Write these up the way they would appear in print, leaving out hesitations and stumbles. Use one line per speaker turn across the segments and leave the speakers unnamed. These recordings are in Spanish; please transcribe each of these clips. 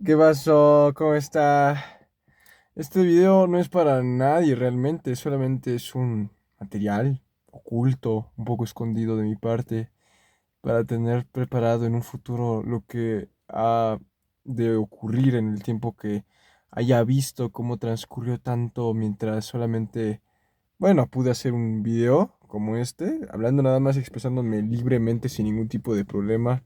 ¿Qué pasó? ¿Cómo está? Este video no es para nadie realmente, solamente es un material oculto, un poco escondido de mi parte, para tener preparado en un futuro lo que ha de ocurrir en el tiempo que haya visto cómo transcurrió tanto mientras solamente, bueno, pude hacer un video como este, hablando nada más, expresándome libremente sin ningún tipo de problema.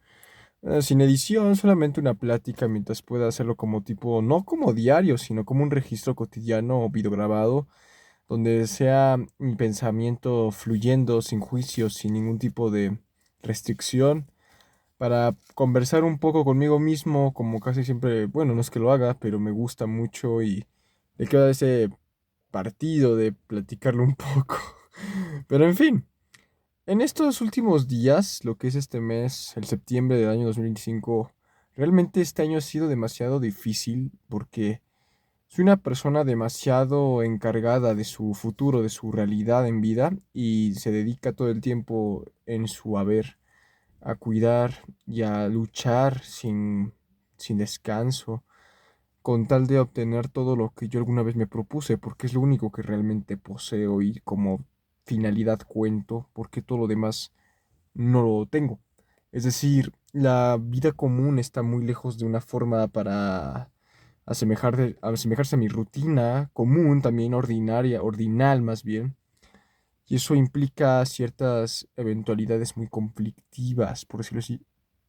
Sin edición, solamente una plática mientras pueda hacerlo como tipo, no como diario, sino como un registro cotidiano o videograbado, donde sea mi pensamiento fluyendo sin juicios, sin ningún tipo de restricción, para conversar un poco conmigo mismo, como casi siempre, bueno, no es que lo haga, pero me gusta mucho y le queda ese partido de platicarlo un poco. Pero en fin. En estos últimos días, lo que es este mes, el septiembre del año 2025, realmente este año ha sido demasiado difícil porque soy una persona demasiado encargada de su futuro, de su realidad en vida y se dedica todo el tiempo en su haber a cuidar y a luchar sin descanso con tal de obtener todo lo que yo alguna vez me propuse, porque es lo único que realmente poseo y como finalidad cuento, porque todo lo demás no lo tengo. Es decir, la vida común está muy lejos de una forma para asemejarse a mi rutina común, también ordinaria, ordinal más bien. Y eso implica ciertas eventualidades muy conflictivas, por decirlo así.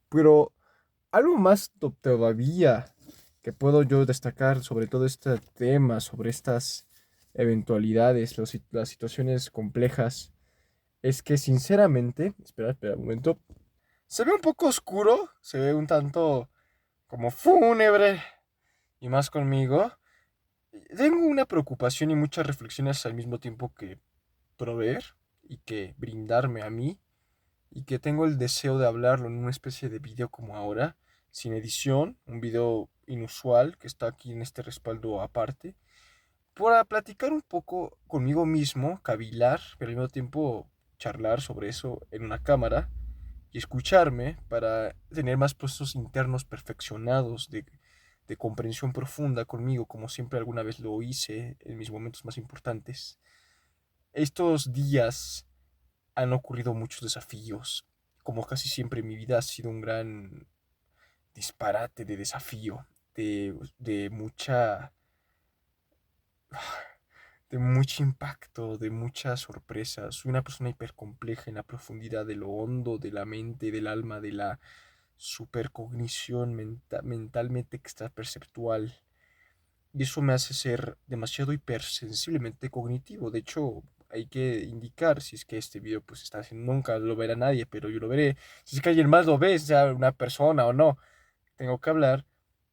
Pero algo más todavía que puedo yo destacar sobre todo este tema, sobre estas eventualidades, las situaciones complejas, es que sinceramente, espera un momento, se ve un poco oscuro, se ve un tanto como fúnebre y más conmigo. Tengo una preocupación y muchas reflexiones al mismo tiempo que proveer y que brindarme a mí y que tengo el deseo de hablarlo en una especie de video como ahora, sin edición, un video inusual que está aquí en este respaldo aparte, para platicar un poco conmigo mismo, cavilar, pero al mismo tiempo charlar sobre eso en una cámara y escucharme para tener más procesos internos perfeccionados de comprensión profunda conmigo, como siempre alguna vez lo hice en mis momentos más importantes. Estos días han ocurrido muchos desafíos, como casi siempre mi vida ha sido un gran disparate de desafío, de mucha de mucho impacto, de muchas sorpresas. Soy una persona hipercompleja en la profundidad de lo hondo, de la mente, del alma, de la supercognición mentalmente extraperceptual. Y eso me hace ser demasiado hipersensiblemente cognitivo. De hecho, hay que indicar si es que este video pues está haciendo, nunca lo verá nadie, pero yo lo veré. Si es que alguien más lo ve, sea una persona o no, tengo que hablar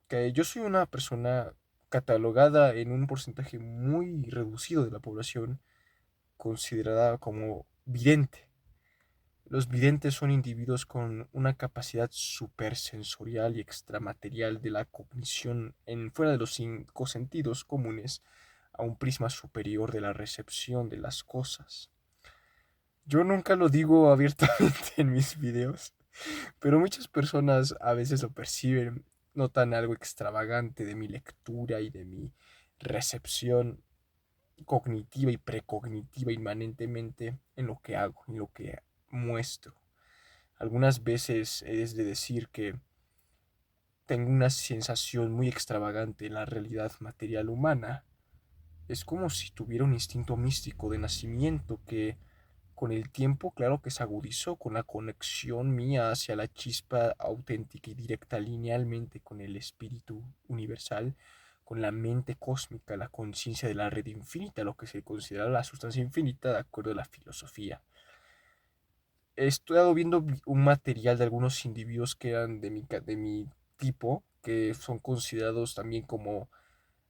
que yo soy una persona catalogada en un porcentaje muy reducido de la población considerada como vidente. Los videntes son individuos con una capacidad supersensorial y extramaterial de la cognición en fuera de los cinco sentidos comunes a un prisma superior de la recepción de las cosas. Yo nunca lo digo abiertamente en mis videos, pero muchas personas a veces lo perciben, notan algo extravagante de mi lectura y de mi recepción cognitiva y precognitiva inmanentemente en lo que hago, en lo que muestro. Algunas veces es de decir que tengo una sensación muy extravagante en la realidad material humana. Es como si tuviera un instinto místico de nacimiento que con el tiempo, claro que se agudizó con la conexión mía hacia la chispa auténtica y directa linealmente con el espíritu universal, con la mente cósmica, la conciencia de la red infinita, lo que se considera la sustancia infinita de acuerdo a la filosofía. He estado viendo un material de algunos individuos que eran de mi tipo, que son considerados también como...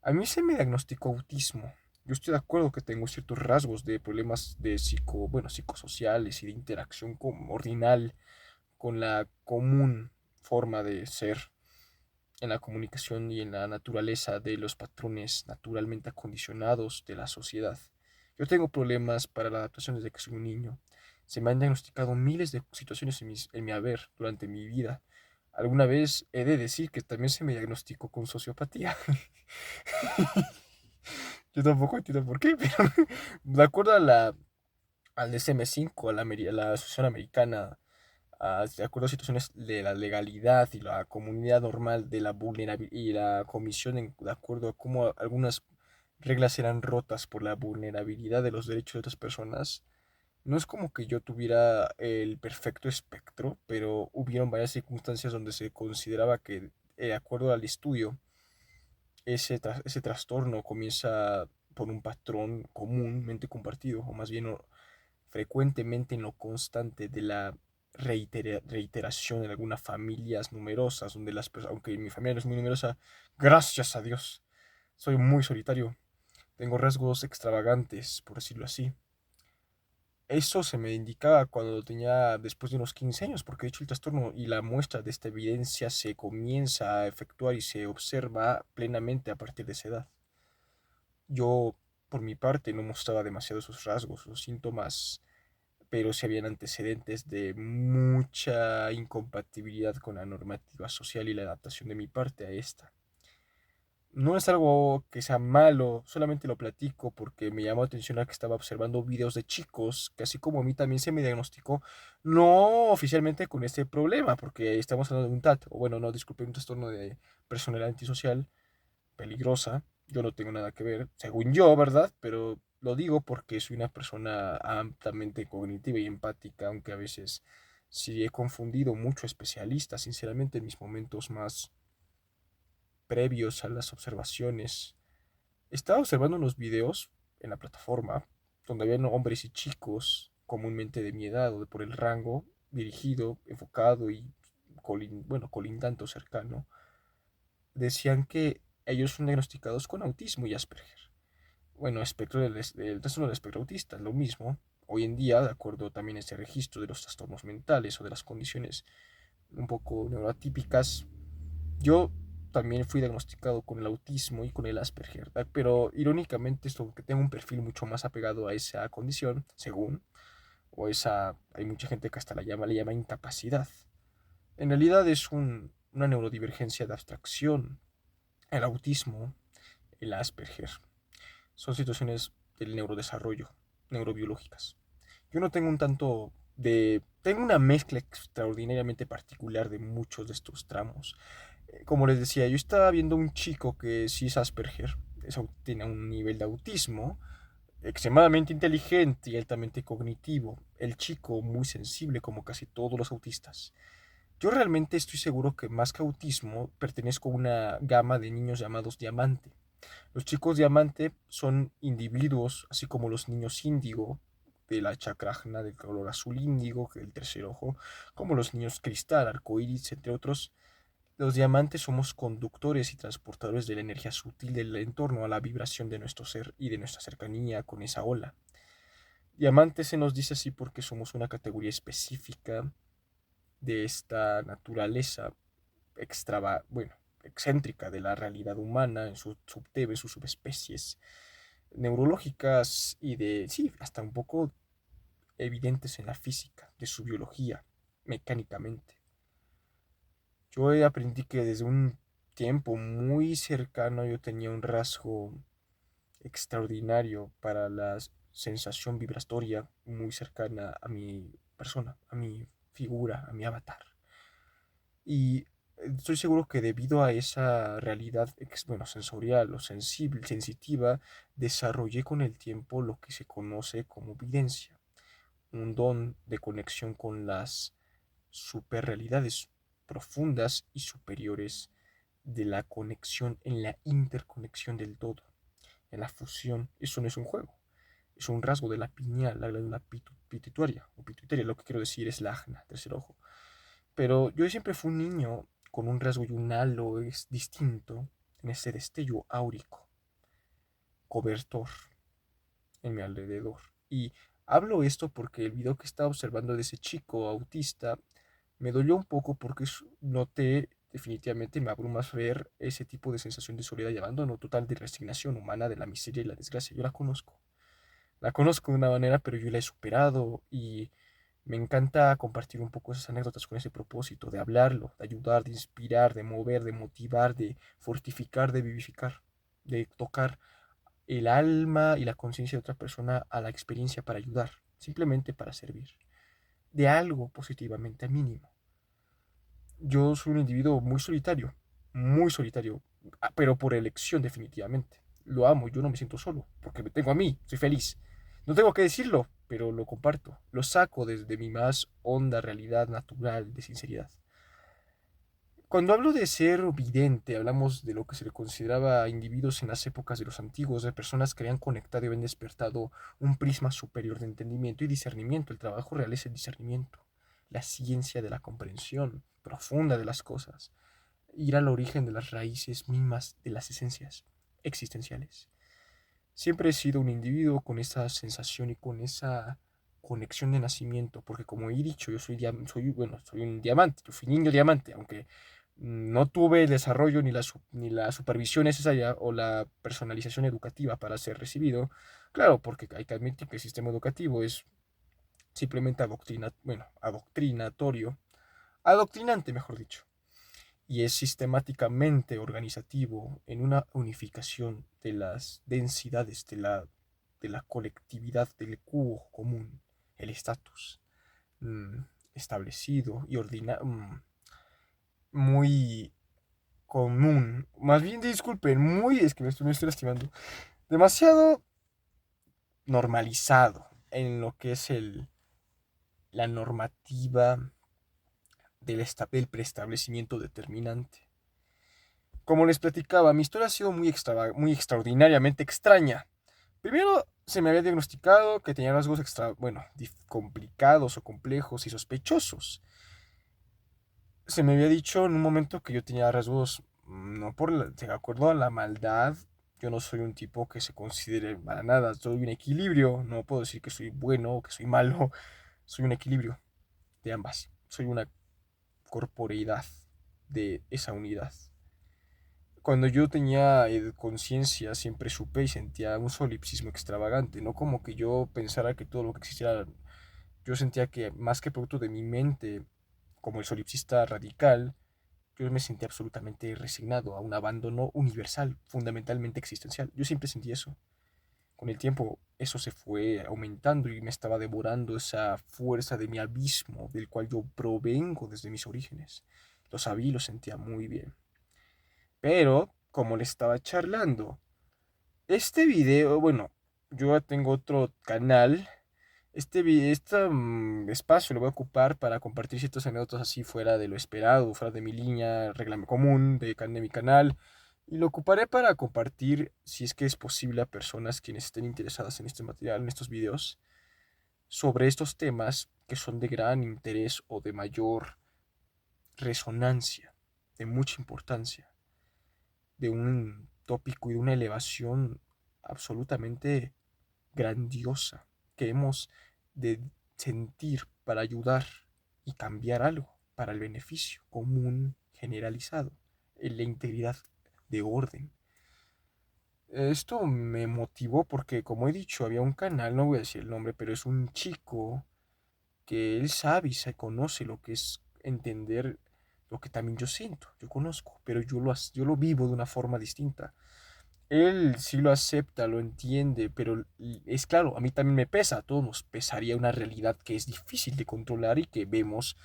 A mí se me diagnosticó autismo. Yo estoy de acuerdo que tengo ciertos rasgos de problemas de bueno, psicosociales y de interacción ordinal con la común forma de ser en la comunicación y en la naturaleza de los patrones naturalmente acondicionados de la sociedad. Yo tengo problemas para la adaptación desde que soy un niño. Se me han diagnosticado miles de situaciones en mi haber durante mi vida. Alguna vez he de decir que también se me diagnosticó con sociopatía. Yo tampoco entiendo por qué, pero de acuerdo al DSM-5, a la Asociación Americana, de acuerdo a situaciones de la legalidad y la comunidad normal de la vulnerabilidad y la comisión de acuerdo a cómo algunas reglas eran rotas por la vulnerabilidad de los derechos de otras personas. No es como que yo tuviera el perfecto espectro, pero hubieron varias circunstancias donde se consideraba que, de acuerdo al estudio, ese trastorno comienza por un patrón comúnmente compartido, o más bien frecuentemente en lo constante de la reiteración en algunas familias numerosas, donde las personas, aunque mi familia no es muy numerosa, gracias a Dios, soy muy solitario, tengo rasgos extravagantes, por decirlo así. Eso se me indicaba cuando tenía después de unos 15 años, porque de hecho el trastorno y la muestra de esta evidencia se comienza a efectuar y se observa plenamente a partir de esa edad. Yo, por mi parte, no mostraba demasiado esos rasgos, los síntomas, pero sí habían antecedentes de mucha incompatibilidad con la normativa social y la adaptación de mi parte a esta. No es algo que sea malo, solamente lo platico porque me llamó la atención a que estaba observando videos de chicos, que así como a mí también se me diagnosticó, no oficialmente con este problema, porque estamos hablando de un TAT, o bueno, no, disculpe, un trastorno de personalidad antisocial, peligrosa. Yo no tengo nada que ver, según yo, ¿verdad? Pero lo digo porque soy una persona ampliamente cognitiva y empática, aunque a veces sí he confundido mucho especialistas, sinceramente, en mis momentos más previos a las observaciones. Estaba observando unos videos en la plataforma donde habían hombres y chicos comúnmente de mi edad o de por el rango, dirigido, enfocado y bueno, colindante o cercano, decían que ellos son diagnosticados con autismo y Asperger. Bueno, espectro del trastorno del espectro autista, lo mismo. Hoy en día, de acuerdo también a este registro de los trastornos mentales o de las condiciones un poco neuroatípicas, yo también fui diagnosticado con el autismo y con el Asperger, ¿verdad? Pero irónicamente esto que tengo un perfil mucho más apegado a esa condición, según, o esa, hay mucha gente que hasta le llama incapacidad. En realidad es una neurodivergencia de abstracción. El autismo, el Asperger, son situaciones del neurodesarrollo, neurobiológicas. Yo no tengo un tanto de... Tengo una mezcla extraordinariamente particular de muchos de estos tramos. Como les decía, yo estaba viendo un chico que sí es Asperger, tiene un nivel de autismo, extremadamente inteligente y altamente cognitivo. El chico muy sensible como casi todos los autistas. Yo realmente estoy seguro que más que autismo pertenezco a una gama de niños llamados diamante. Los chicos diamante son individuos, así como los niños índigo, de la chakrajna del color azul índigo, del tercer ojo, como los niños cristal, arcoíris, entre otros. Los diamantes somos conductores y transportadores de la energía sutil del entorno a la vibración de nuestro ser y de nuestra cercanía con esa ola. Diamante se nos dice así porque somos una categoría específica de esta naturaleza bueno, excéntrica de la realidad humana en sus subtemas, sus subespecies neurológicas y de, sí, hasta un poco evidentes en la física, de su biología, mecánicamente. Yo aprendí que desde un tiempo muy cercano yo tenía un rasgo extraordinario para la sensación vibratoria muy cercana a mi persona, a mi figura, a mi avatar. Y estoy seguro que debido a esa realidad, bueno, sensorial o sensible, sensitiva, desarrollé con el tiempo lo que se conoce como videncia, un don de conexión con las superrealidades profundas y superiores de la conexión en la interconexión del todo, en la fusión. Eso no es un juego, es un rasgo de la pineal, la glándula pituitaria, o pituitaria, lo que quiero decir es la ajna, tercer ojo. Pero yo siempre fui un niño con un rasgo y un halo es distinto en ese destello áurico, cobertor en mi alrededor. Y hablo esto porque el video que estaba observando de ese chico autista me dolió un poco porque noté definitivamente me abruma ver ese tipo de sensación de soledad y abandono total de resignación humana de la miseria y la desgracia. Yo la conozco. La conozco de una manera, pero yo la he superado y Me encanta compartir un poco esas anécdotas con ese propósito, de hablarlo, de ayudar, de inspirar, de mover, de motivar, de fortificar, de vivificar, de tocar el alma y la conciencia de otra persona a la experiencia para ayudar, simplemente para servir, de algo positivamente al mínimo. Yo soy un individuo muy solitario, pero por elección definitivamente. Lo amo, yo no me siento solo, porque me tengo a mí, soy feliz. No tengo que decirlo, pero lo comparto, lo saco desde mi más honda realidad natural de sinceridad. Cuando hablo de ser vidente, hablamos de lo que se le consideraba a individuos en las épocas de los antiguos, de personas que habían conectado y habían despertado un prisma superior de entendimiento y discernimiento. El trabajo real es el discernimiento, la ciencia de la comprensión profunda de las cosas, ir al origen de las raíces mismas de las esencias existenciales. Siempre he sido un individuo con esa sensación y con esa conexión de nacimiento, porque como he dicho, yo soy un diamante, yo fui niño diamante, aunque no tuve el desarrollo ni la supervisión necesaria o la personalización educativa para ser recibido. Claro, porque hay que admitir que el sistema educativo es simplemente adoctrinante, mejor dicho, y es sistemáticamente organizativo en una unificación de las densidades de la colectividad del cubo común, el estatus mm, establecido y muy común, más bien disculpen, es que me estoy lastimando, demasiado normalizado en lo que es la normativa del preestablecimiento determinante. Como les platicaba, mi historia ha sido muy extraordinariamente extraña. Primero, se me había diagnosticado que tenía rasgos complicados o complejos y sospechosos. Se me había dicho en un momento que yo tenía rasgos, no de acuerdo a la maldad. Yo no soy un tipo que se considere para nada, soy un equilibrio. No puedo decir que soy bueno o que soy malo, soy un equilibrio de ambas. Soy una corporeidad de esa unidad. Cuando yo tenía conciencia, siempre supe y sentía un solipsismo extravagante, no como que yo pensara que todo lo que existiera, yo sentía que más que producto de mi mente, como el solipsista radical, yo me sentía absolutamente resignado a un abandono universal, fundamentalmente existencial. Yo siempre sentí eso. Con el tiempo eso se fue aumentando y me estaba devorando esa fuerza de mi abismo del cual yo provengo desde mis orígenes. Lo sabía y lo sentía muy bien. Pero, como le estaba charlando, este video, bueno, yo ya tengo otro canal. Este espacio lo voy a ocupar para compartir ciertas anécdotas así fuera de lo esperado, fuera de mi línea, regla común de mi canal. Y lo ocuparé para compartir, si es que es posible, a personas quienes estén interesadas en este material, en estos videos, sobre estos temas que son de gran interés o de mayor resonancia, de mucha importancia, de un tópico y de una elevación absolutamente grandiosa que hemos de sentir para ayudar y cambiar algo para el beneficio común generalizado, en la integridad de orden. Esto me motivó porque, como he dicho, había un canal, no voy a decir el nombre, pero es un chico que él sabe y se conoce lo que es entender lo que también yo siento, yo conozco, pero yo lo vivo de una forma distinta. Él sí lo acepta, lo entiende, pero es claro, a mí también me pesa, a todos nos pesaría una realidad que es difícil de controlar y que vemos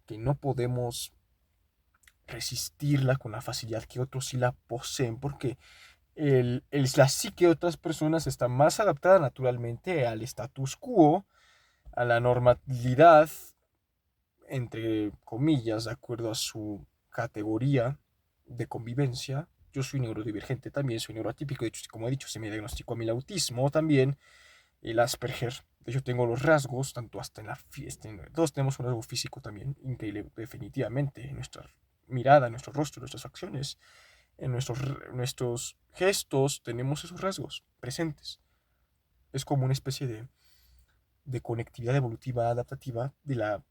que no podemos resistirla con la facilidad que otros sí la poseen, porque la psique de otras personas está más adaptada naturalmente al status quo, a la normalidad, entre comillas, de acuerdo a su categoría de convivencia. Yo soy neurodivergente también, soy neuroatípico. De hecho, como he dicho, se me diagnosticó a mí el autismo también, el Asperger. De hecho, tengo los rasgos, tanto hasta en la fiesta. Todos tenemos un rasgo físico también, increíble, definitivamente, en nuestra mirada, en nuestro rostro, en nuestras acciones, en nuestros gestos, tenemos esos rasgos presentes. Es como una especie de conectividad evolutiva adaptativa de la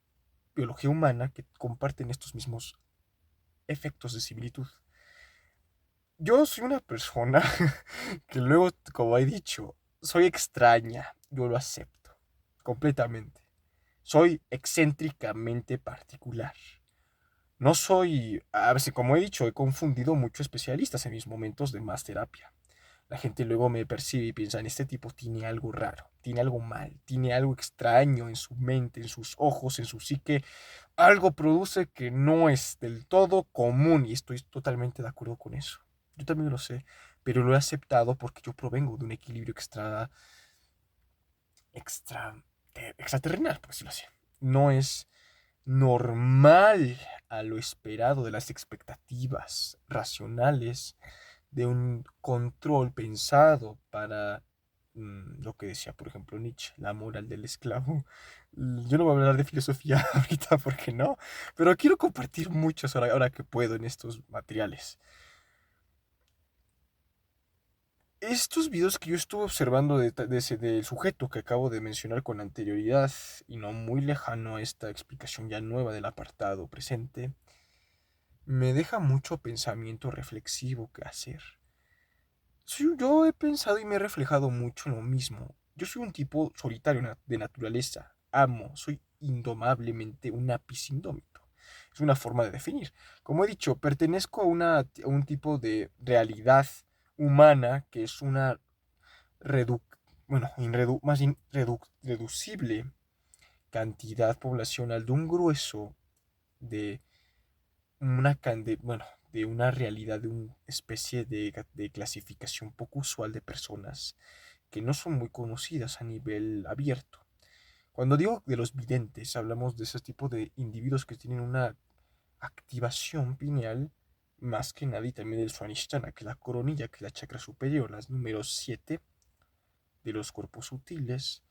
biología humana que comparten estos mismos efectos de similitud. Yo soy una persona que luego, como he dicho, soy extraña, yo lo acepto completamente. Soy excéntricamente particular. No soy, a veces, como he dicho, he confundido muchos especialistas en mis momentos de más terapia. La gente luego me percibe y piensa, en este tipo tiene algo raro, tiene algo mal, tiene algo extraño en su mente, en sus ojos, en su psique. Algo produce que no es del todo común y estoy totalmente de acuerdo con eso. Yo también lo sé, pero lo he aceptado porque yo provengo de un equilibrio extra, extraterrenal, por decirlo así. No es normal a lo esperado de las expectativas racionales de un control pensado para lo que decía, por ejemplo, Nietzsche, la moral del esclavo. Yo no voy a hablar de filosofía ahorita porque no, pero quiero compartir muchos ahora que puedo en estos materiales. Estos videos que yo estuve observando del sujeto que acabo de mencionar con anterioridad y no muy lejano a esta explicación ya nueva del apartado presente, me deja mucho pensamiento reflexivo que hacer. Yo he pensado y me he reflejado mucho en lo mismo. Yo soy un tipo solitario de naturaleza. Amo, soy indomablemente un apis indómito. Es una forma de definir. Como he dicho, pertenezco a un tipo de realidad humana que es una redu bueno, más bien reducible cantidad poblacional de un grueso de bueno, de una realidad, de una especie de clasificación poco usual de personas que no son muy conocidas a nivel abierto. Cuando digo de los videntes, hablamos de ese tipo de individuos que tienen una activación pineal más que nada y también del Swanisthana, que es la coronilla, que es la chakra superior, las números 7 de los cuerpos sutiles,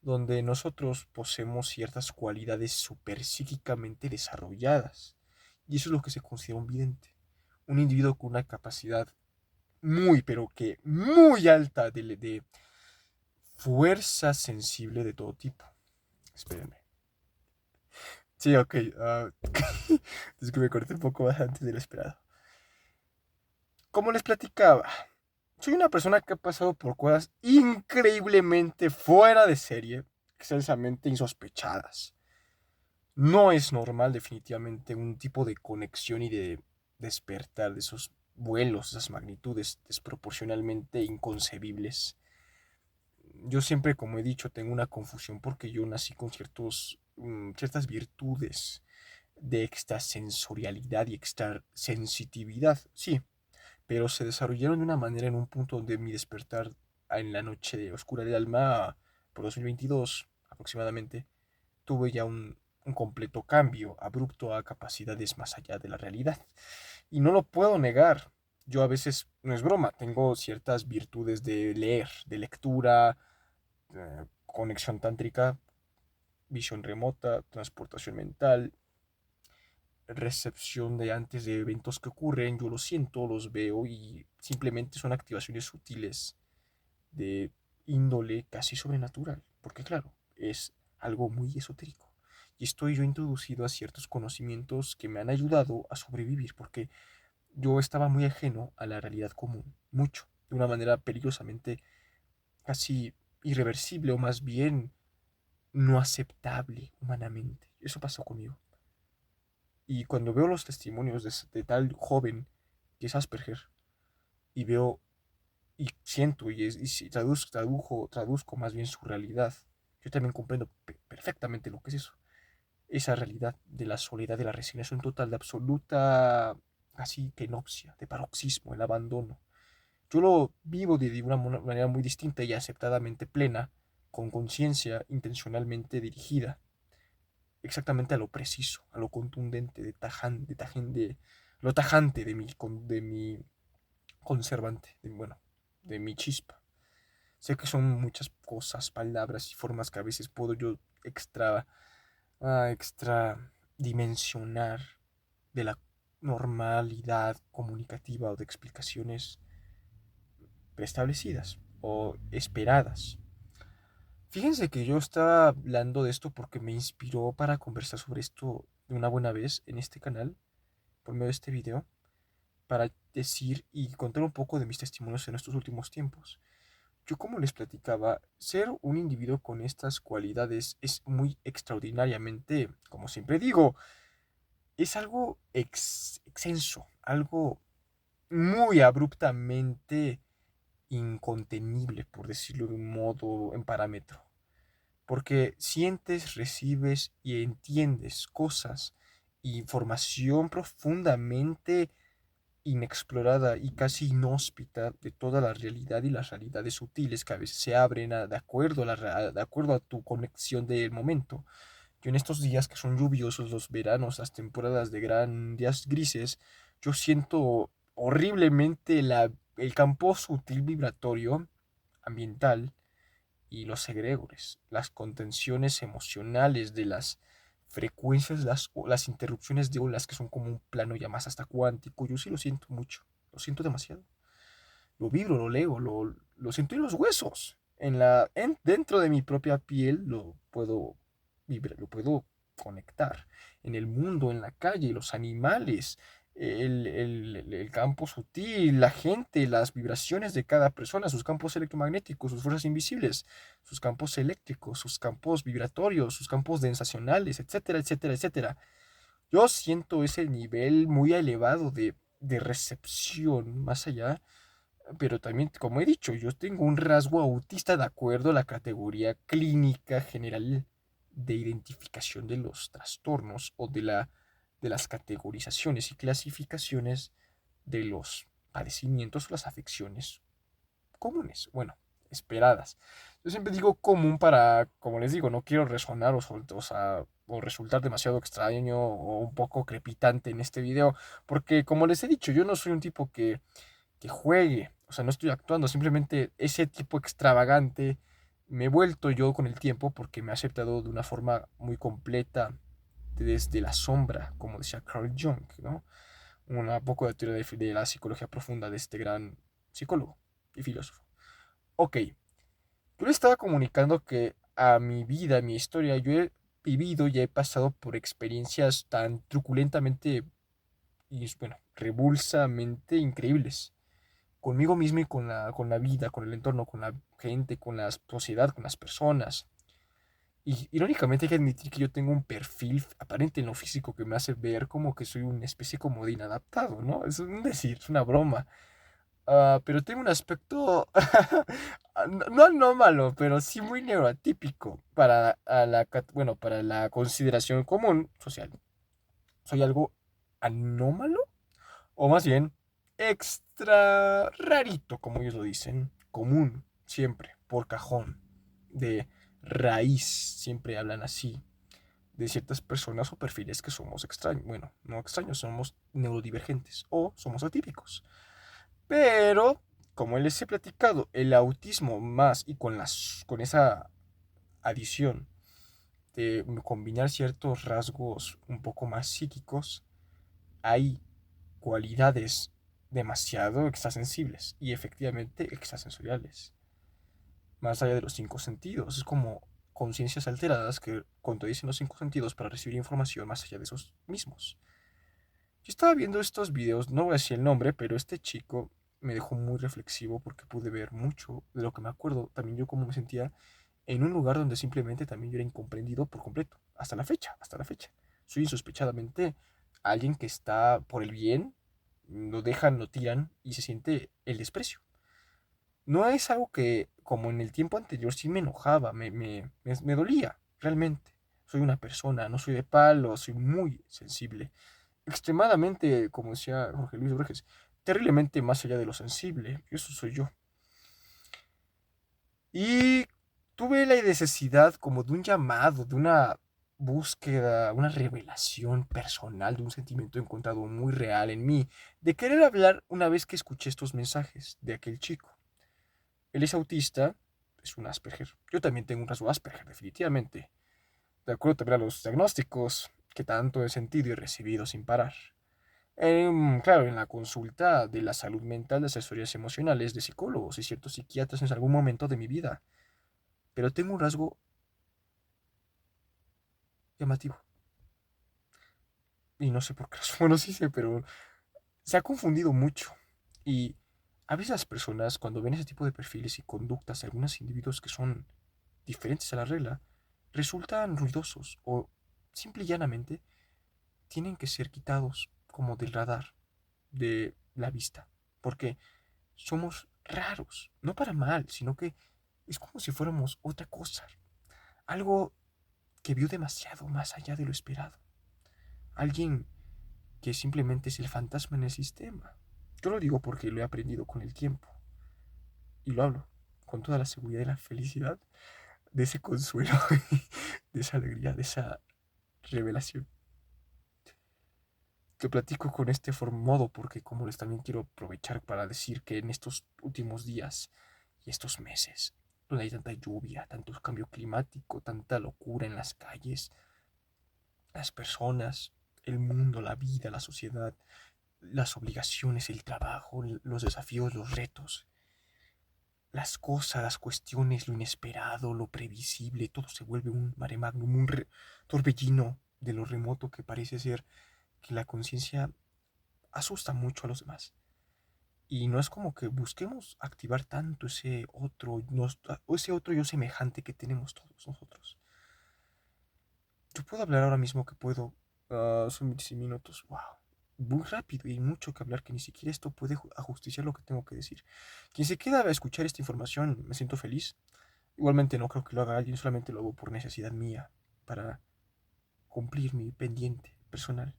donde nosotros poseemos ciertas cualidades superpsíquicamente desarrolladas. Y eso es lo que se considera un vidente. Un individuo con una capacidad muy, pero que muy alta de fuerza sensible de todo tipo. Espérenme. Sí, ok. Es que me corté un poco más antes de lo esperado. Como les platicaba, soy una persona que ha pasado por cosas increíblemente fuera de serie, excelsamente insospechadas. No es normal definitivamente un tipo de conexión y de despertar de esos vuelos, esas magnitudes desproporcionalmente inconcebibles. Yo siempre, como he dicho, tengo una confusión porque yo nací con ciertas virtudes de extrasensorialidad y extrasensitividad, sí, pero se desarrollaron de una manera en un punto donde mi despertar en la noche oscura del alma, por 2022 aproximadamente, tuve ya un completo cambio abrupto a capacidades más allá de la realidad. Y no lo puedo negar. Yo a veces, no es broma, tengo ciertas virtudes de leer, de lectura, conexión tántrica, visión remota, transportación mental, recepción de antes de eventos que ocurren, yo los siento, los veo y simplemente son activaciones sutiles de índole casi sobrenatural, porque claro, es algo muy esotérico. Y estoy yo introducido a ciertos conocimientos que me han ayudado a sobrevivir, porque yo estaba muy ajeno a la realidad común, mucho, de una manera peligrosamente casi irreversible o más bien no aceptable humanamente. Eso pasó conmigo. Y cuando veo los testimonios de tal joven que es Asperger y veo y siento y si traduzco más bien su realidad, yo también comprendo perfectamente lo que es eso. Esa realidad de la soledad, de la resignación total, de absoluta así kenopsia, de paroxismo, el abandono. Yo lo vivo de una manera muy distinta y aceptadamente plena, con conciencia intencionalmente dirigida, exactamente a lo preciso, a lo contundente, lo tajante de mi conservante, bueno, de mi chispa. Sé que son muchas cosas, palabras y formas que a veces puedo yo extra dimensionar de la normalidad comunicativa o de explicaciones preestablecidas o esperadas. Fíjense que yo estaba hablando de esto porque me inspiró para conversar sobre esto de una buena vez en este canal, por medio de este video, para decir y contar un poco de mis testimonios en estos últimos tiempos. yo como les platicaba, ser un individuo con estas cualidades es muy extraordinariamente, como siempre digo, es algo extenso, algo muy abruptamente incontenible, por decirlo de un modo en parámetro. Porque sientes, recibes y entiendes cosas, información profundamente inexplorada y casi inhóspita de toda la realidad y las realidades sutiles que a veces se abren de acuerdo a tu conexión del momento. Yo en estos días que son lluviosos, los veranos, las temporadas de gran días grises, yo siento horriblemente el campo sutil vibratorio ambiental y los egregores, las contenciones emocionales de las frecuencias, las interrupciones de olas que son como un plano ya más hasta cuántico. Yo sí lo siento mucho, lo siento demasiado. Lo vibro, lo leo, lo siento en los huesos. Dentro de mi propia piel lo puedo vibrar, lo puedo conectar. En el mundo, en la calle, los animales, el campo sutil, la gente, las vibraciones de cada persona, sus campos electromagnéticos, sus fuerzas invisibles, sus campos eléctricos, sus campos vibratorios, sus campos densacionales, etcétera, etcétera, etcétera. Yo siento ese nivel muy elevado de recepción más allá, pero también, como he dicho, yo tengo un rasgo autista de acuerdo a la categoría clínica general de identificación de los trastornos o de las categorizaciones y clasificaciones de los padecimientos o las afecciones comunes, bueno, esperadas. Yo siempre digo común para, como les digo, no quiero resonar o resultar demasiado extraño o un poco crepitante en este video, porque como les he dicho, yo no soy un tipo que juegue, o sea, no estoy actuando, simplemente ese tipo extravagante me he vuelto yo con el tiempo porque me ha aceptado de una forma muy completa desde la sombra, como decía Carl Jung, ¿no? Un poco de teoría de la psicología profunda de este gran psicólogo y filósofo. Ok, yo le estaba comunicando que a mi vida, a mi historia, yo he vivido y he pasado por experiencias tan truculentamente y, bueno, revulsamente increíbles conmigo mismo y con la vida, con el entorno, con la gente, con la sociedad, con las personas. Y irónicamente hay que admitir que yo tengo un perfil aparente en lo físico que me hace ver como que soy una especie como de inadaptado, ¿no? Es un decir, es una broma. Pero tengo un aspecto no anómalo, pero sí muy neuroatípico bueno, para la consideración común social. ¿Soy algo anómalo? O más bien, extra rarito, como ellos lo dicen. Común, siempre, por cajón. De raíz, siempre hablan así. De ciertas personas o perfiles que somos extraños. Bueno, no extraños, somos neurodivergentes o somos atípicos. Pero, como les he platicado, el autismo más y con esa adición de combinar ciertos rasgos un poco más psíquicos, hay cualidades demasiado extrasensibles y efectivamente extrasensoriales, más allá de los cinco sentidos. Es como conciencias alteradas que contradicen los cinco sentidos para recibir información más allá de esos mismos. Yo estaba viendo estos videos, no voy a decir el nombre, pero este chico me dejó muy reflexivo porque pude ver mucho de lo que me acuerdo, también yo cómo me sentía en un lugar donde simplemente también yo era incomprendido por completo, hasta la fecha, hasta la fecha. Soy insospechadamente alguien que está por el bien, lo dejan, lo tiran y se siente el desprecio. No es algo que, como en el tiempo anterior, sí me enojaba, me dolía, realmente. Soy una persona, no soy de palo, soy muy sensible. Extremadamente, como decía Jorge Luis Borges, terriblemente más allá de lo sensible. Eso soy yo. Y tuve la necesidad como de un llamado, de una búsqueda, una revelación personal, de un sentimiento encontrado muy real en mí, de querer hablar una vez que escuché estos mensajes de aquel chico. Él es autista, es un Asperger. Yo también tengo un rasgo Asperger, definitivamente. De acuerdo también a los diagnósticos que tanto he sentido y recibido sin parar. Claro, en la consulta de la salud mental, de asesorías emocionales, de psicólogos y ciertos psiquiatras en algún momento de mi vida. Pero tengo un rasgo llamativo. Y no sé por qué razón, bueno, sí sé, pero se ha confundido mucho. Y A veces las personas, cuando ven ese tipo de perfiles y conductas de algunos individuos que son diferentes a la regla, resultan ruidosos o simple y llanamente tienen que ser quitados como del radar, de la vista, porque somos raros, no para mal, sino que es como si fuéramos otra cosa, algo que vio demasiado más allá de lo esperado, alguien que simplemente es el fantasma en el sistema. Yo lo digo porque lo he aprendido con el tiempo y lo hablo con toda la seguridad y la felicidad de ese consuelo, de esa alegría, de esa revelación. Te platico con este modo porque como les también quiero aprovechar para decir que en estos últimos días y estos meses, donde hay tanta lluvia, tanto cambio climático, tanta locura en las calles, las personas, el mundo, la vida, la sociedad, las obligaciones, el trabajo, los desafíos, los retos, las cosas, las cuestiones, lo inesperado, lo previsible, todo se vuelve un mare magnum, un torbellino de lo remoto que parece ser que la conciencia asusta mucho a los demás. Y no es como que busquemos activar tanto ese otro yo semejante que tenemos todos nosotros. Yo puedo hablar ahora mismo que puedo, son 26 minutos, wow, muy rápido y hay mucho que hablar que ni siquiera esto puede ajusticiar lo que tengo que decir. Quien se queda a escuchar esta información, me siento feliz. Igualmente no creo que lo haga alguien, solamente lo hago por necesidad mía, para cumplir mi pendiente personal.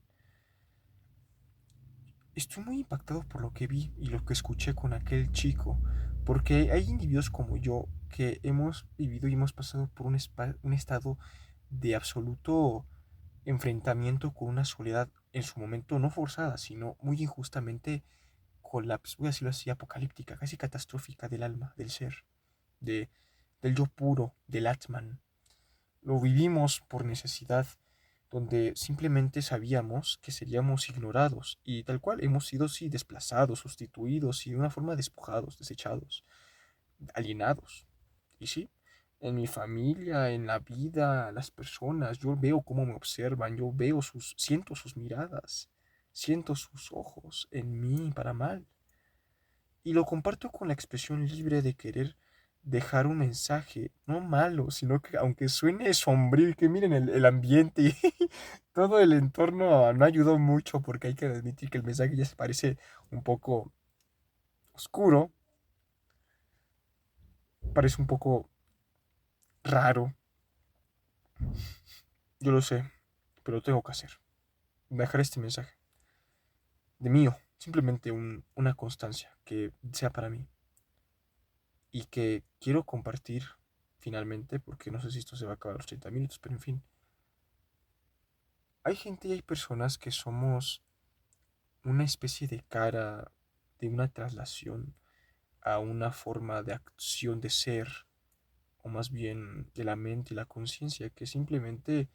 Estoy muy impactado por lo que vi y lo que escuché con aquel chico, porque hay individuos como yo que hemos vivido y hemos pasado por un estado de absoluto enfrentamiento con una soledad en su momento no forzada, sino muy injustamente voy a decirlo así, apocalíptica, casi catastrófica del alma, del ser, de, del yo puro, del Atman. Lo vivimos por necesidad, donde simplemente sabíamos que seríamos ignorados y tal cual hemos sido sí desplazados, sustituidos y de una forma despojados, desechados, alienados. Y sí, en mi familia, en la vida, las personas, yo veo cómo me observan, yo veo siento sus miradas, siento sus ojos en mí para mal. Y lo comparto con la expresión libre de querer dejar un mensaje, no malo, sino que aunque suene sombrío y que miren el ambiente y todo el entorno no ayudó mucho porque hay que admitir que el mensaje ya se parece un poco oscuro, parece un poco raro, yo lo sé, pero lo tengo que hacer. Dejar este mensaje de mío, simplemente una constancia que sea para mí y que quiero compartir finalmente, porque no sé si esto se va a acabar a los 30 minutos, pero en fin. Hay gente y hay personas que somos una especie de cara de una traslación a una forma de acción de ser, o más bien de la mente y la conciencia, que simplemente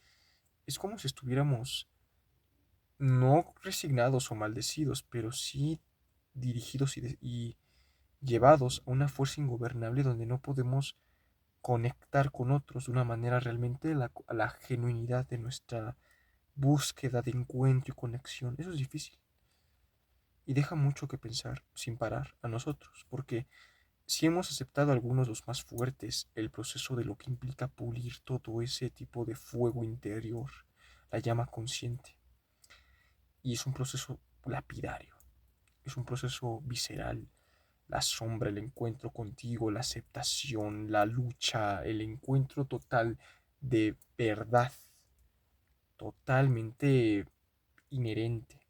es como si estuviéramos no resignados o maldecidos, pero sí dirigidos y llevados a una fuerza ingobernable donde no podemos conectar con otros de una manera realmente a la genuinidad de nuestra búsqueda de encuentro y conexión. Eso es difícil y deja mucho que pensar sin parar a nosotros, porque si hemos aceptado algunos los más fuertes el proceso de lo que implica pulir todo ese tipo de fuego interior, la llama consciente, y es un proceso lapidario, es un proceso visceral, la sombra, el encuentro contigo, la aceptación, la lucha, el encuentro total de verdad, totalmente inherente.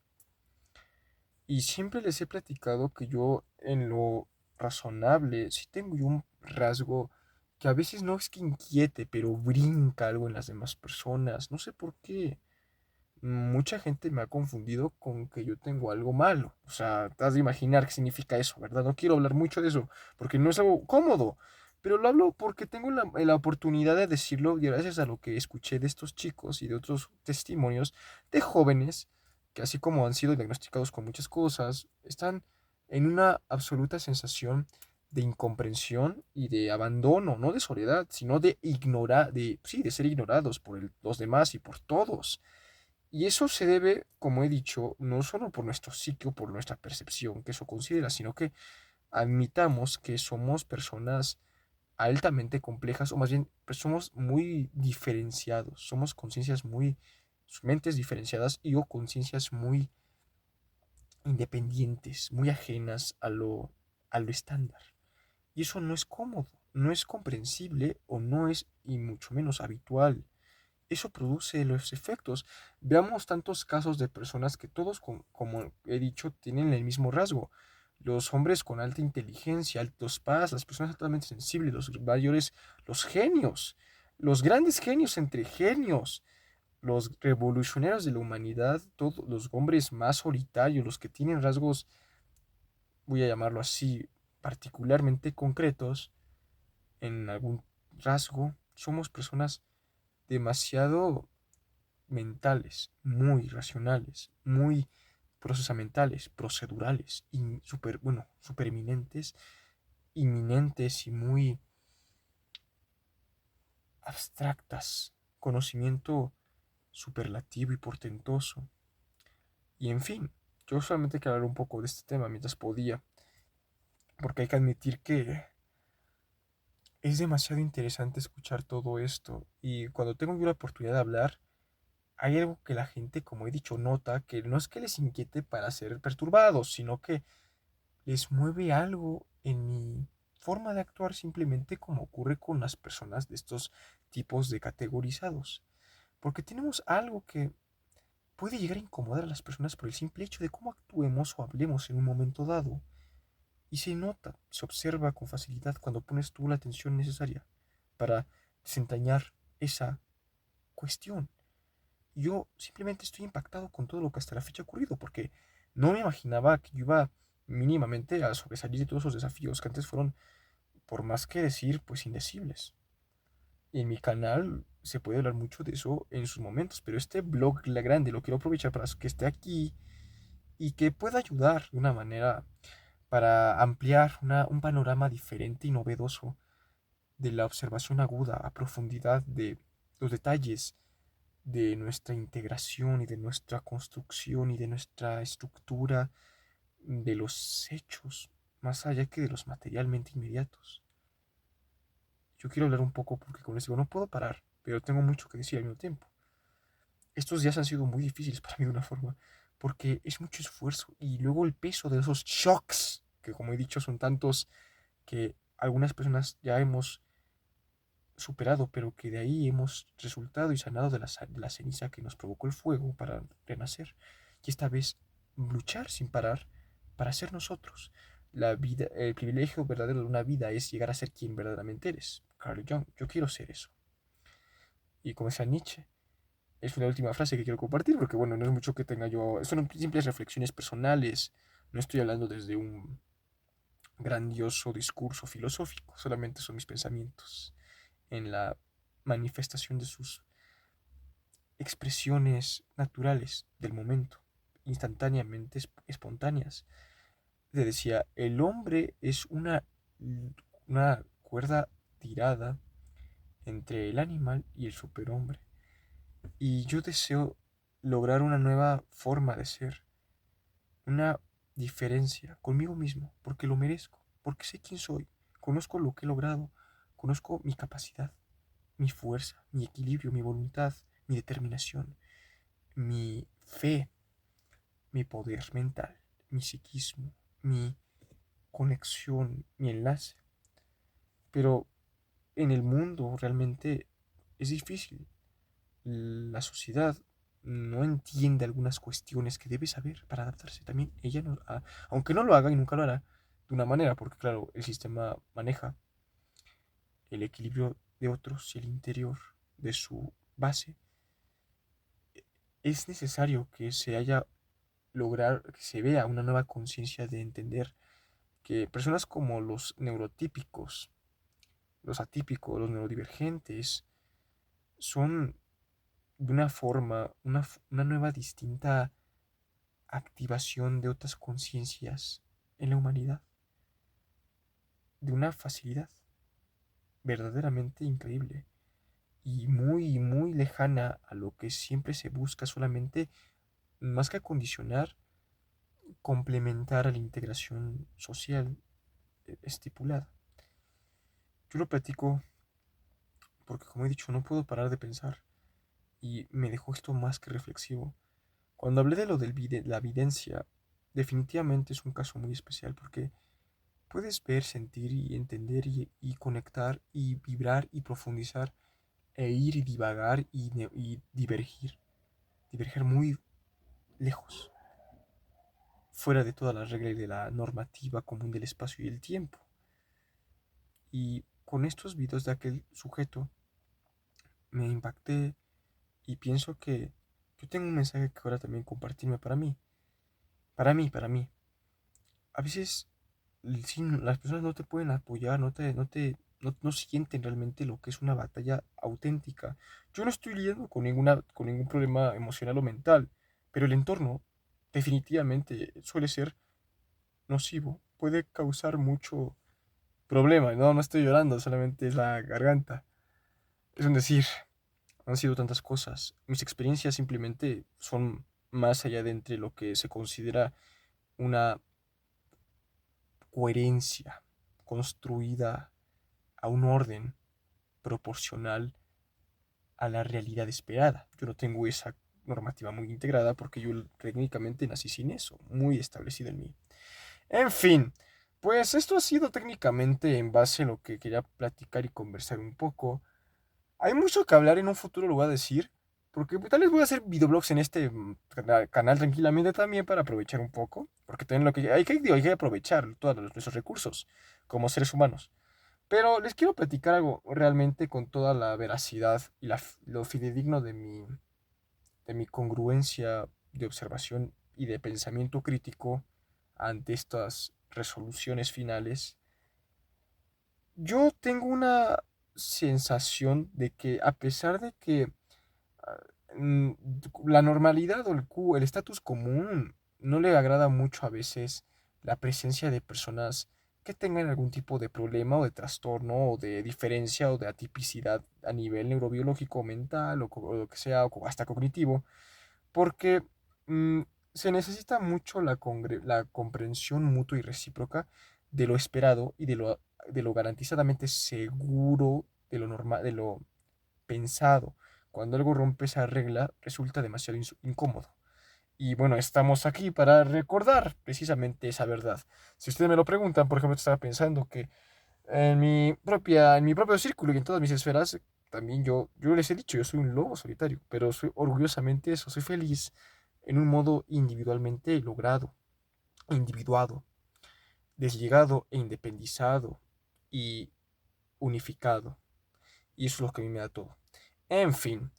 Y siempre les he platicado que yo en lo razonable sí tengo yo un rasgo que a veces no es que inquiete, pero brinca algo en las demás personas. No sé por qué. Mucha gente me ha confundido con que yo tengo algo malo. O sea, te has de imaginar qué significa eso, ¿verdad? No quiero hablar mucho de eso, porque no es algo cómodo. Pero lo hablo porque tengo la oportunidad de decirlo gracias a lo que escuché de estos chicos y de otros testimonios de jóvenes que así como han sido diagnosticados con muchas cosas, están en una absoluta sensación de incomprensión y de abandono, no de soledad, sino de ignorar, sí, de ser ignorados por los demás y por todos. Y eso se debe, como he dicho, no solo por nuestro psique o por nuestra percepción, que eso considera, sino que
admitamos que somos personas altamente complejas, o más bien pues, somos muy diferenciados, somos conciencias muy, mentes diferenciadas y o conciencias muy independientes, muy ajenas a lo estándar. Y eso no es cómodo, no es comprensible o no es, y mucho menos habitual. Eso produce los efectos. Veamos tantos casos de personas que todos, como he dicho, tienen el mismo rasgo. Los hombres con alta inteligencia, los paz, las personas altamente sensibles, los mayores, los genios, los grandes genios entre genios, los revolucionarios de la humanidad, todos los hombres más solitarios, los que tienen rasgos, voy a llamarlo así, particularmente concretos en algún rasgo, somos personas demasiado mentales, muy racionales, muy procesamentales, procedurales, y super, bueno, supereminentes, inminentes y muy abstractas, conocimiento superlativo y portentoso. Y en fin, yo solamente quiero hablar un poco de este tema mientras podía, porque hay que admitir que es demasiado interesante escuchar todo esto y cuando tengo yo la oportunidad de hablar, hay algo que la gente, como he dicho, nota, que no es que les inquiete para ser perturbados, sino que les mueve algo en mi forma de actuar simplemente como ocurre con las personas de estos tipos de categorizados. Porque tenemos algo que puede llegar a incomodar a las personas por el simple hecho de cómo actuemos o hablemos en un momento dado. Y se nota, se observa con facilidad cuando pones tú la atención necesaria para desentrañar esa cuestión. Yo simplemente estoy impactado con todo lo que hasta la fecha ha ocurrido, porque no me imaginaba que yo iba mínimamente a sobresalir de todos esos desafíos que antes fueron, por más que decir, pues indecibles. Y en mi canal se puede hablar mucho de eso en sus momentos, pero este blog, la grande, lo quiero aprovechar para que esté aquí y que pueda ayudar de una manera para ampliar un panorama diferente y novedoso de la observación aguda a profundidad de los detalles de nuestra integración y de nuestra construcción y de nuestra estructura de los hechos, más allá que de los materialmente inmediatos. Yo quiero hablar un poco porque, como les digo, no puedo parar, pero tengo mucho que decir al mismo tiempo. Estos días han sido muy difíciles para mí de una forma, porque es mucho esfuerzo y luego el peso de esos shocks, que como he dicho son tantos que algunas personas ya hemos superado, pero que de ahí hemos resultado y sanado de la ceniza que nos provocó el fuego para renacer. Y esta vez luchar sin parar para ser nosotros. La vida, el privilegio verdadero de una vida es llegar a ser quien verdaderamente eres. Carl Jung, yo quiero ser eso. Y como decía Nietzsche, es una última frase que quiero compartir porque, bueno, no es mucho que tenga yo, son simples reflexiones personales, no estoy hablando desde un grandioso discurso filosófico, solamente son mis pensamientos en la manifestación de sus expresiones naturales del momento, instantáneamente espontáneas. Le decía, el hombre es una cuerda tirada entre el animal y el superhombre. Y yo deseo lograr una nueva forma de ser, una diferencia conmigo mismo, porque lo merezco, porque sé quién soy, conozco lo que he logrado, conozco mi capacidad, mi fuerza, mi equilibrio, mi voluntad, mi determinación, mi fe, mi poder mental, mi psiquismo, mi conexión, mi enlace. Pero en el mundo realmente es difícil. La sociedad no entiende algunas cuestiones que debe saber para adaptarse. También ella, no, aunque no lo haga y nunca lo hará, de una manera, porque claro, el sistema maneja el equilibrio de otros y el interior de su base, es necesario que se haya lograr que se vea una nueva conciencia de entender que personas como los neurotípicos, los atípicos, los neurodivergentes, son de una forma, una nueva distinta activación de otras conciencias en la humanidad, de una facilidad verdaderamente increíble y muy, muy lejana a lo que siempre se busca solamente, más que acondicionar, complementar a la integración social estipulada. Yo lo platico porque, como he dicho, no puedo parar de pensar y me dejó esto más que reflexivo. Cuando hablé de lo de la evidencia, definitivamente es un caso muy especial porque puedes ver, sentir y entender y conectar y vibrar y profundizar e ir y divagar y diverger muy lejos, fuera de todas las reglas de la normativa común del espacio y el tiempo. Y con estos videos de aquel sujeto me impacté y pienso que yo tengo un mensaje que ahora también compartirme para mí. Para mí. A veces las personas no te pueden apoyar, no sienten realmente lo que es una batalla auténtica. Yo no estoy lidiando con ningún problema emocional o mental, pero el entorno definitivamente suele ser nocivo, puede causar mucho problema. No, no estoy llorando, solamente es la garganta. Es un decir, han sido tantas cosas. Mis experiencias simplemente son más allá de entre lo que se considera una coherencia construida a un orden proporcional a la realidad esperada. Yo no tengo esa normativa muy integrada porque yo técnicamente nací sin eso, muy establecido en mí. En fin, pues esto ha sido técnicamente en base a lo que quería platicar y conversar un poco. Hay mucho que hablar, en un futuro lo voy a decir, porque tal vez voy a hacer videoblogs en este canal tranquilamente también para aprovechar un poco, porque también hay que aprovechar todos nuestros recursos como seres humanos. Pero les quiero platicar algo realmente con toda la veracidad y lo fidedigno de mi congruencia de observación y de pensamiento crítico ante estas resoluciones finales. Yo tengo una sensación de que a pesar de que ah, mm, la normalidad o el estatus común no le agrada mucho a veces la presencia de personas que tengan algún tipo de problema o de trastorno o de diferencia o de atipicidad a nivel neurobiológico o mental o lo que sea, o hasta cognitivo, porque mm, se necesita mucho la comprensión mutua y recíproca de lo esperado y de lo garantizadamente seguro, de lo normal, de lo pensado. Cuando algo rompe esa regla, resulta demasiado incómodo. Y bueno, estamos aquí para recordar precisamente esa verdad. Si ustedes me lo preguntan, por ejemplo, estaba pensando que en mi propio círculo y en todas mis esferas, también yo les he dicho, yo soy un lobo solitario, pero soy orgullosamente eso, soy feliz en un modo individualmente logrado, individuado, desligado e independizado y unificado. Y eso es lo que a mí me da todo. En fin,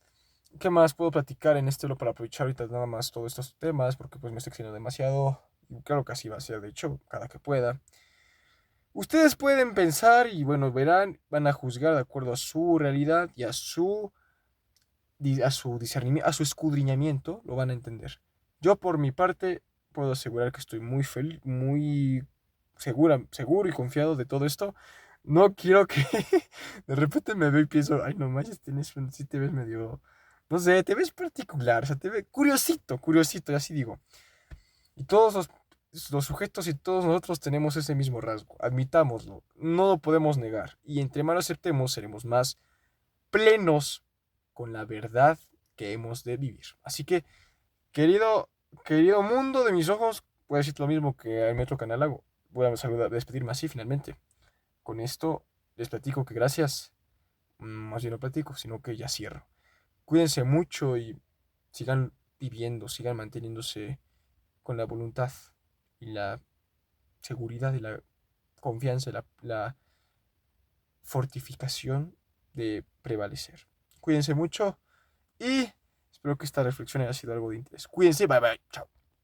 ¿qué más puedo platicar en este lo para aprovechar ahorita nada más todos estos temas? Porque pues me estoy extendiendo demasiado. Y claro que así va a ser, de hecho, cada que pueda. Ustedes pueden pensar y bueno, verán, van a juzgar de acuerdo a su realidad y a su discernimiento, a su escudriñamiento, lo van a entender. Yo por mi parte puedo asegurar que estoy muy feliz, muy seguro y confiado de todo esto. No quiero que de repente me veo y pienso, ay no manches, sí te ves medio, no sé, te ves particular, o sea, te ves curiosito, y así digo. Y todos los sujetos y todos nosotros tenemos ese mismo rasgo, admitámoslo, no lo podemos negar. Y entre más lo aceptemos, seremos más plenos con la verdad que hemos de vivir. Así que, querido, querido mundo de mis ojos, voy a decirte lo mismo que al Metro Canal hago. Voy a despedirme así finalmente. Con esto les platico que gracias, más bien no platico, sino que ya cierro. Cuídense mucho y sigan viviendo, sigan manteniéndose con la voluntad y la seguridad y la confianza, la fortificación de prevalecer. Cuídense mucho y espero que esta reflexión haya sido algo de interés. Cuídense, bye bye, chao.